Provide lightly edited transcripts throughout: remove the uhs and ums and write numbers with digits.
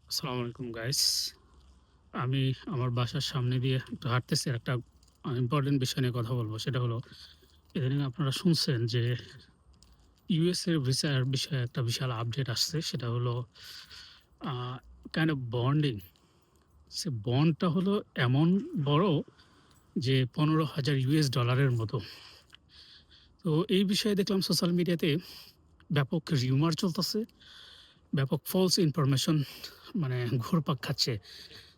আসসালামু আলাইকুম গাইস। আমি আমার বাসার সামনে দিয়ে একটু হাঁটতেছি। আর একটা ইম্পোর্টেন্ট বিষয় নিয়ে কথা বলব। সেটা হলো ইদানিং আপনারা শুনছেন যে ইউএস এর ভিসার বিষয়ে একটা বিশাল আপডেট আসছে। সেটা হলো আ কাইন্ড অফ বন্ডিং। সে বন্ডটা হলো এমন বড় যে $১৫,০০০ এর মতো। তো এই বিষয়ে দেখলাম সোশ্যাল মিডিয়াতে ব্যাপক রিউমার চলতেছে, ব্যাপক ফলস ইনফরমেশন মানে ঘুরপাক খাচ্ছে।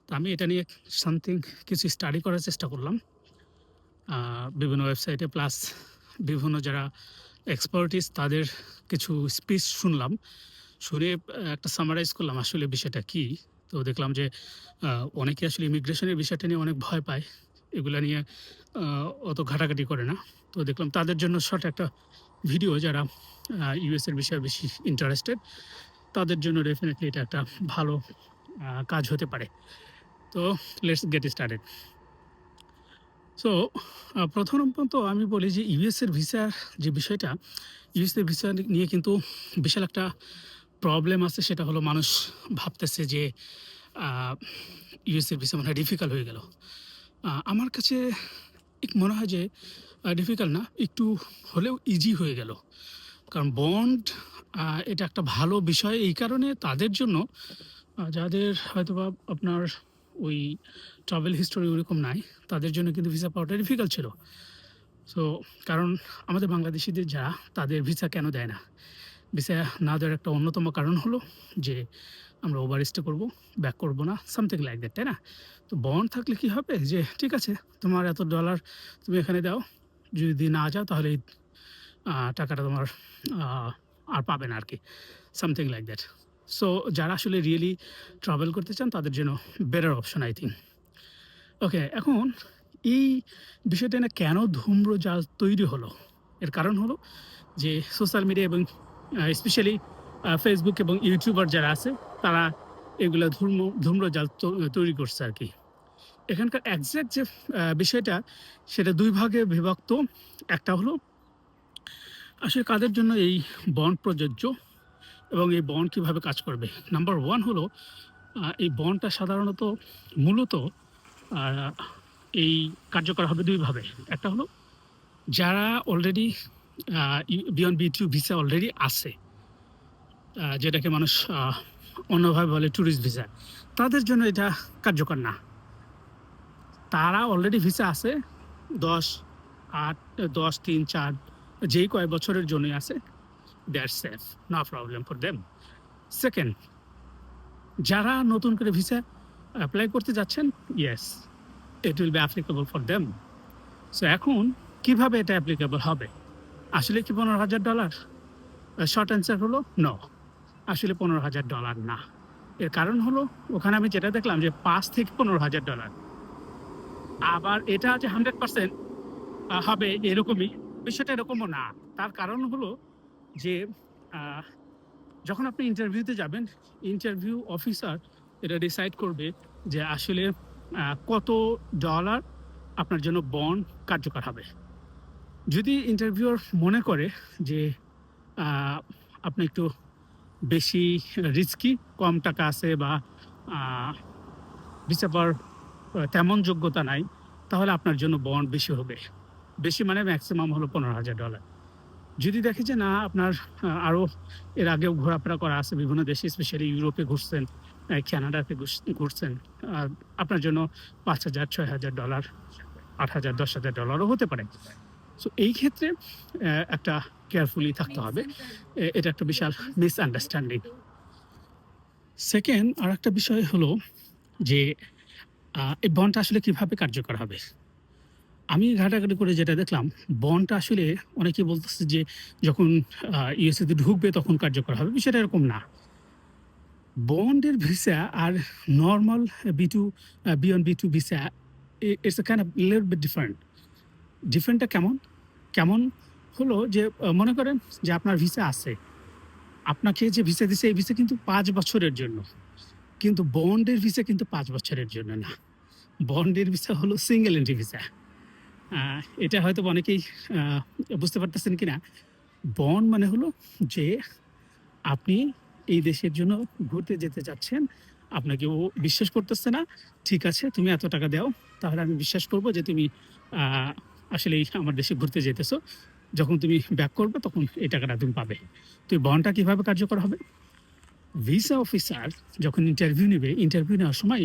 তো আমি এটা নিয়ে সামথিং কিছু স্টাডি করার চেষ্টা করলাম। আ বিভিন্ন ওয়েবসাইটে প্লাস বিভিন্ন যারা এক্সপার্টিস তাদের কিছু স্পিচ শুনলাম। শুনে একটা সামারাইজ করলাম আসলে বিষয়টা কী? তো দেখলাম যে আ অনেকে আসলে ইমিগ্রেশনের বিষয়টা নিয়ে অনেক ভয় পায়। এগুলা নিয়ে আ অত ঘাটাঘাটি করে না। তো দেখলাম তাদের জন্য শর্ট একটা ভিডিও যারা ইউএস এর বিষয়ে বেশি ইন্টারেস্টেড তাদের জন্য ডেফিনিটলি এটা একটা ভালো কাজ হতে পারে। তো লেটস গেট স্টার্টেড। সো প্রথমত আমি বলি যে ইউএসের ভিসার যে বিষয়টা, ইউএসের ভিসা নিয়ে কিন্তু বিশাল একটা প্রবলেম আছে। সেটা হলো মানুষ ভাবতেছে যে আ ইউএসের ভিসা মনে হয় ডিফিকাল্ট হয়ে গেল। আমার কাছে মনে হয় যে ডিফিকাল্ট না, একটু হলেও ইজি হয়ে গেল। কারণ বন্ড এটা একটা ভালো বিষয় এই কারণে তাদের জন্য যাদের হয়তোবা আপনার ওই ট্রাভেল হিস্টোরি ওরকম নাই, তাদের জন্য কিন্তু ভিসা পাওয়াটা ডিফিকাল্ট ছিল। সো কারণ আমাদের বাংলাদেশীদের যারা, তাদের ভিসা কেন দেয় না? ভিসা না দেওয়ার একটা অন্যতম কারণ হলো যে আমরা ওভারস্টে করব, ব্যাক করব না, সামথিং লাইক দ্যাট, তাই না? তো বন্ড থাকলে কি হবে যে ঠিক আছে, তোমার এত ডলার তুমি এখানে দাও। যদি না যাও তাহলে এই টাকাটা তোমার আ আর পাবে না আরকি। Something like that. সো যারা আসলে রিয়েলি ট্রাভেল করতে চান তাদের জন্য বেটার অপশন আই থিংক। ওকে, এখন এই বিষয়টা না কেন ধূম্রজাল তৈরি হলো? এর কারণ হলো যে সোশ্যাল মিডিয়া এবং স্পেশালি Facebook এবং ইউটিউবার যারা আছে তারা এগুলা ধূম্রজাল তৈরি করছে আরকি। এখানকার এক্সাক্ট যে বিষয়টা সেটা ২ ভাগে বিভক্ত। একটা হলো আসলে কাদের জন্য এই বন্ড প্রযোজ্য এবং এই বন্ড কিভাবে কাজ করবে। নাম্বার 1 হলো এই বন্ডটা সাধারণত মূলত আ এই কার্যকর হবে ২ ভাবে। একটা হলো যারা অলরেডি আ B1B2 ভিসা অলরেডি আছে, যেটাকে মানুষ অন্যভাবে বলে টুরিস্ট ভিসা। তাদের জন্য এটা কার্যকর না। তারা অলরেডি ভিসা আছে ১০, ৮, ১০, ৩, ৪ যেই কয় বছরের জন্যই আছে, they are safe, no problem for them. Second, যারা নতুন করে ভিসা এপ্লাই করতে যাচ্ছেন, yes, it will be applicable for them. So এখন কিভাবে এটা অ্যাপ্লিকেবল হবে? আসলে কি $১৫,০০০? শর্ট অ্যান্সার হলো নো। আসলে $১৫,০০০ না। এর কারণ হলো ওখানে আমি যেটা দেখলাম যে $৫ থেকে $১৫,০০০। আবার এটা যে 100% হবে এরকমই, বিষয়টা এরকমও না। তার কারণ হলো যে আ যখন আপনি ইন্টারভিউতে যাবেন, ইন্টারভিউ অফিসার এটা ডিসাইড করবে যে আসলে কত ডলার আপনার জন্য বন্ড কার্যকর হবে। যদি ইন্টারভিউয়ার মনে করে যে আ আপনি একটু বেশি রিস্কি, কম টাকা আছে বা আ ভিসা পাওয়ার তেমন যোগ্যতা নাই, তাহলে আপনার জন্য বন্ড বেশি হবে। বেশি মানে মেক্সিমাম হলো $১৫,০০০। যদি দেখে যে না আপনার আরো এর আগেও ঘোরাফেরা করা আছে বিভিন্ন দেশে, স্পেশালি ইউরোপে ঘুরছেন, কানাডাতে ঘুরছেন, আ আপনার জন্য $৫,০০০, $৬,০০০, $৮,০০০, $১০,০০০ হতে পারে। সো এই ক্ষেত্রে একটা কেয়ারফুলি থাকতে হবে। এটা একটা বিশাল মিসআন্ডারস্ট্যান্ডিং। সেকেন্ড আরেকটা বিষয় হলো যে এই বন্ডটা আসলে কিভাবে কার্যকর হবে? আমি ঘাটাঘাটি করে যেটা দেখলাম, বন্ডটা আসলে অনেকেই বলতেছে যে যখন ইউএসএ তে ঢুকবে তখন কার্যকর হবে। বিষয়টা এরকম না। বন্ডের ভিসা আর normal B1B2 visa it's a kind of little bit different. ডিফারেন্টটা কেমন? কেমন হলো যে মনে করেন যে আপনার ভিসা আছে। আপনাকে যে ভিসা দিছে এই ভিসা কিন্তু ৫ বছরের জন্য। কিন্তু বন্ডের ভিসা কিন্তু ৫ বছরের জন্য না। বন্ডের ভিসা হলো সিঙ্গল এন্ট্রি ভিসা। আ এটা হয়তোবা অনেকেই আ বুঝতে পারতেছেন কিনা। বন্ড মানে হলো যে আপনি এই দেশের জন্য ঘুরতে যেতে চাচ্ছেন। আপনাকে ও বিশ্বাস করতেছে না। ঠিক আছে, তুমি এত টাকা দাও, তাহলে আমি বিশ্বাস করব যে তুমি আ আসলেই আমার দেশে ঘুরতে যাইতেছো। যখন তুমি ব্যাক করবে তখন এই টাকাটা তুমি পাবে। তো এই বন্ডটা কিভাবে কার্যকর হবে? ভিসা অফিসার যখন ইন্টারভিউ নিবে, ইন্টারভিউ নেওয়ার সময়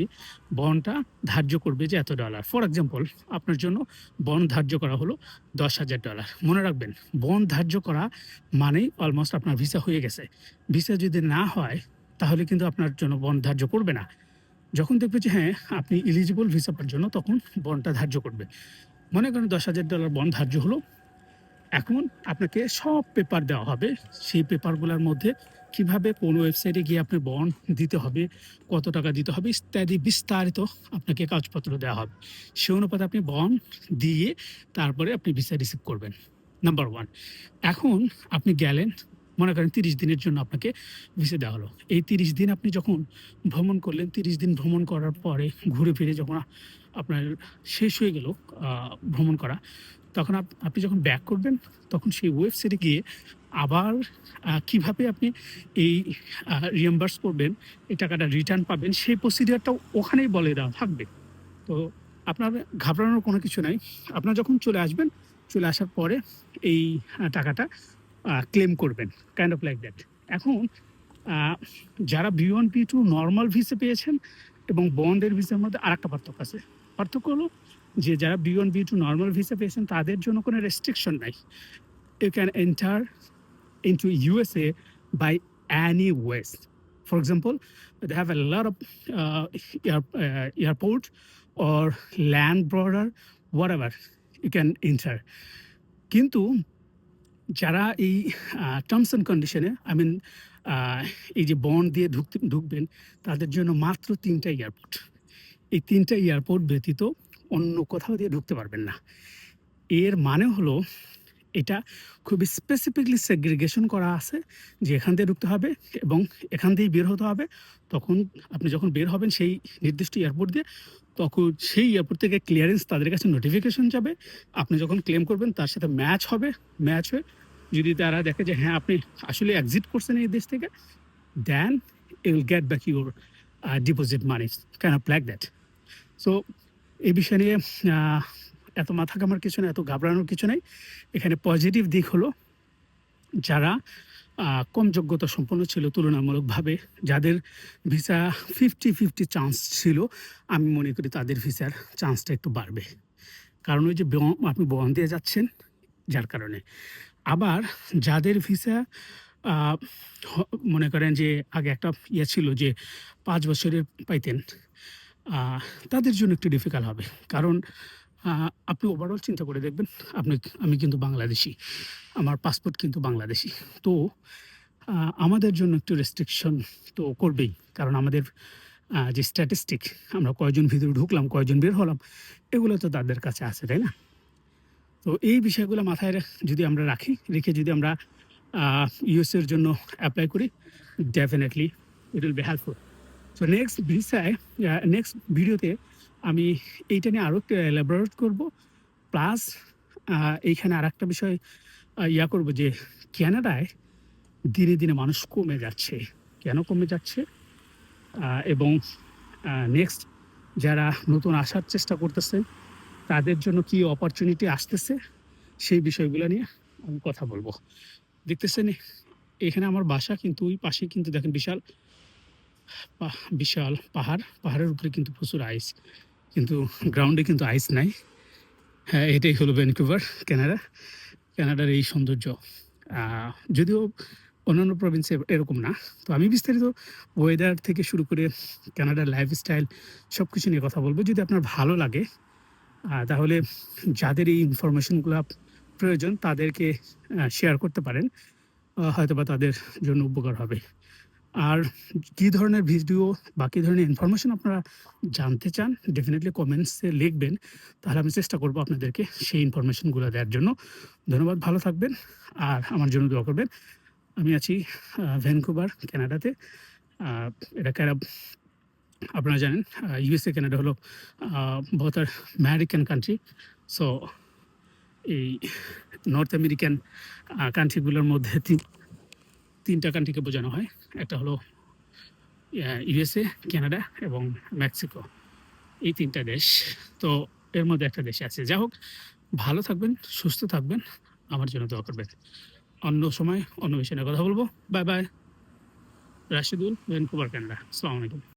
বন্ডটা ধার্য করবে যে এত ডলার। ফর এক্সাম্পল, আপনার জন্য বন্ড ধার্য করা হলো $10,000। মনে রাখবেন, বন্ড ধার্য করা মানেই অলমোস্ট আপনার ভিসা হয়ে গেছে। ভিসা যদি না হয় তাহলে কিন্তু আপনার জন্য বন্ড ধার্য করবে না। যখন দেখবে যে হ্যাঁ, আপনি এলিজিবল ভিসা পাওয়ার জন্য, তখন বন্ডটা ধার্য করবে। মনে করেন $10,000 বন্ড ধার্য হলো। এখন আপনাকে সব পেপার দেওয়া হবে। সেই পেপারগুলোর মধ্যে কিভাবে কোন ওয়েবসাইটে গিয়ে আপনি বন্ড দিতে হবে, কত টাকা দিতে হবে ইত্যাদি বিস্তারিত আপনাকে কাগজপত্র দেওয়া হবে। সে অনুপাতে আপনি বন্ড দিয়ে তারপরে আপনি ভিসা রিসিভ করবেন। নাম্বার 1। এখন আপনি গেলেন, মনে করেন 30 দিনের জন্য আপনাকে ভিসা দেওয়া হলো। এই 30 দিন আপনি যখন ভ্রমণ করলেন, 30 দিন ভ্রমণ করার পরে ঘুরে ফিরে যখন আপনার শেষ হয়ে গেল ভ্রমণ করা, তখন আপনি যখন ব্যাক করবেন, তখন সেই ওয়েবসাইটে গিয়ে আবার কিভাবে আপনি এই রিয়েম্বার্স করবেন, এই টাকাটা রিটার্ন পাবেন, সেই প্রসিডিউরটাও ওখানেই বলে দেওয়া থাকবে। তো আপনার ঘাবড়ানোর কোনো কিছু নাই। আপনার যখন চলে আসবেন, চলে আসার পরে এই টাকাটা ক্লেম করবেন, কাইন্ড অফ লাইক দ্যাট। এখন আ যারা B1 B2 নরমাল ভিসা পেয়েছেন এবং বন্ডের ভিসার মধ্যে আরেকটা পার্থক্য আছে। পার্থক্য হলো যে যারা B1 B2 নরমাল ভিসা পেয়েছেন তাদের জন্য কোনো রেস্ট্রিকশন নাই। You can enter into USA by any ways. For example, they have a lot of airport or land border, whatever you can enter. কিন্তু যারা এই টার্মস অ্যান্ড কন্ডিশনে এই যে বন্ড দিয়ে ঢুকবেন, তাদের জন্য মাত্র ৩টা এয়ারপোর্ট। এই ৩টা এয়ারপোর্ট ব্যতীত অন্য কোথাও দিয়ে ঢুকতে পারবেন না। এর মানে হলো এটা খুবই স্পেসিফিকলি সেগ্রিগেশন করা আছে যে এখান দিয়ে ঢুকতে হবে এবং এখান দিয়েই বের হতে হবে। তখন আপনি যখন বের হবেন সেই নির্দিষ্ট এয়ারপোর্ট দিয়ে, তখন সেই এয়ারপোর্ট থেকে ক্লিয়ারেন্স তাদের কাছে নোটিফিকেশন যাবে। আপনি যখন ক্লেম করবেন তার সাথে ম্যাচ হবে। ম্যাচ হয়ে যদি তারা দেখে যে হ্যাঁ, আপনি আসলে এক্সিট করছেন এই দেশ থেকে, then you will get back your deposit money, kind of like that. So এই বিষয় নিয়ে এত মাথা ঘামার কিছু নেই, এত ঘাবড়ানোর কিছু নেই। এখানে পজিটিভ দিক হলো যারা কম যোগ্যতা সম্পন্ন ছিল তুলনামূলকভাবে, যাদের ভিসা 50-50 চান্স ছিল, আমি মনে করি তাদের ভিসার চান্সটা একটু বাড়বে। কারণ ওই যে আপনি বন্ড দিয়ে যাচ্ছেন, যার কারণে। আবার যাদের ভিসা মনে করেন যে আগে একটা ইয়ে ছিল যে 5 বছরের পাইতেন, তাদের জন্য একটু ডিফিকাল্ট হবে। কারণ আপনি ওভারঅল চিন্তা করে দেখবেন, আমি কিন্তু বাংলাদেশি, আমার পাসপোর্ট কিন্তু বাংলাদেশি। তো আমাদের জন্য একটু রেস্ট্রিকশন তো করবেই। কারণ আমাদের যে স্ট্যাটিস্টিক, আমরা কয়জন ভিতরে ঢুকলাম, কয়জন বের হলাম, এগুলো তো তাদের কাছে আছে, তাই না? তো এই বিষয়গুলো মাথায় যদি আমরা রেখে যদি আমরা ইউএসের জন্য অ্যাপ্লাই করি, definitely it will be helpful. So next ভিডিওতে আমি এইটা নিয়ে আরও একটু এলাবোরেট করব। প্লাস এইখানে আরেকটা বিষয় করব যে ক্যানাডায় দিনে দিনে মানুষ কমে যাচ্ছে। কেন কমে যাচ্ছে? এবং নেক্সট যারা নতুন আসার চেষ্টা করতেছে তাদের জন্য কি অপরচুনিটি আসতেছে, সেই বিষয়গুলো নিয়ে আমি কথা বলবো। দেখতেছেন এখানে আমার বাসা, কিন্তু ওই পাশে কিন্তু দেখেন বিশাল পাহাড়। পাহাড়ের উপরে কিন্তু প্রচুর আইস, কিন্তু গ্রাউন্ডে কিন্তু আইস নাই। হ্যাঁ, এটাই হলো ভ্যানকুভার, কানাডার এই সৌন্দর্য। যদিও অন্যান্য প্রভিন্সে এরকম না। তো আমি বিস্তারিত ওয়েদার থেকে শুরু করে কানাডার লাইফস্টাইল সব কিছু নিয়ে কথা বলবো। যদি আপনার ভালো লাগে তাহলে যাদের এই ইনফরমেশনগুলো প্রয়োজন তাদেরকে শেয়ার করতে পারেন, হয়তোবা তাদের জন্য উপকার হবে। আর কী ধরনের ভিডিও বা কী ধরনের ইনফরমেশন আপনারা জানতে চান, ডেফিনেটলি কমেন্টসে লিখবেন, তাহলে আমি চেষ্টা করব আপনাদেরকে সেই ইনফরমেশনগুলো দেওয়ার জন্য। ধন্যবাদ, ভালো থাকবেন আর আমার জন্য দোয়া করবেন। আমি আছি ভ্যানকুভার, কানাডাতে। এটা আপনারা জানেন ইউএসএ কানাডা হলো বোথ আর আমেরিকান কান্ট্রি। সো এই নর্থ আমেরিকান কান্ট্রিগুলোর মধ্যে 3টা কান্ট্রিকে বোঝানো হয়। একটা হলো ইউএসএ, কানাডা এবং মেক্সিকো। এই ৩ টা দেশ। তো এর মধ্যে একটা দেশে আছে। যাই হোক, ভালো থাকবেন, সুস্থ থাকবেন। আমার জন্য দোয়া করবেন। অন্য সময় অন্য বিষয় নিয়ে কথা বলব। Bye, bye. Rashedul, Vancouver, Canada. আসসালামু আলাইকুম।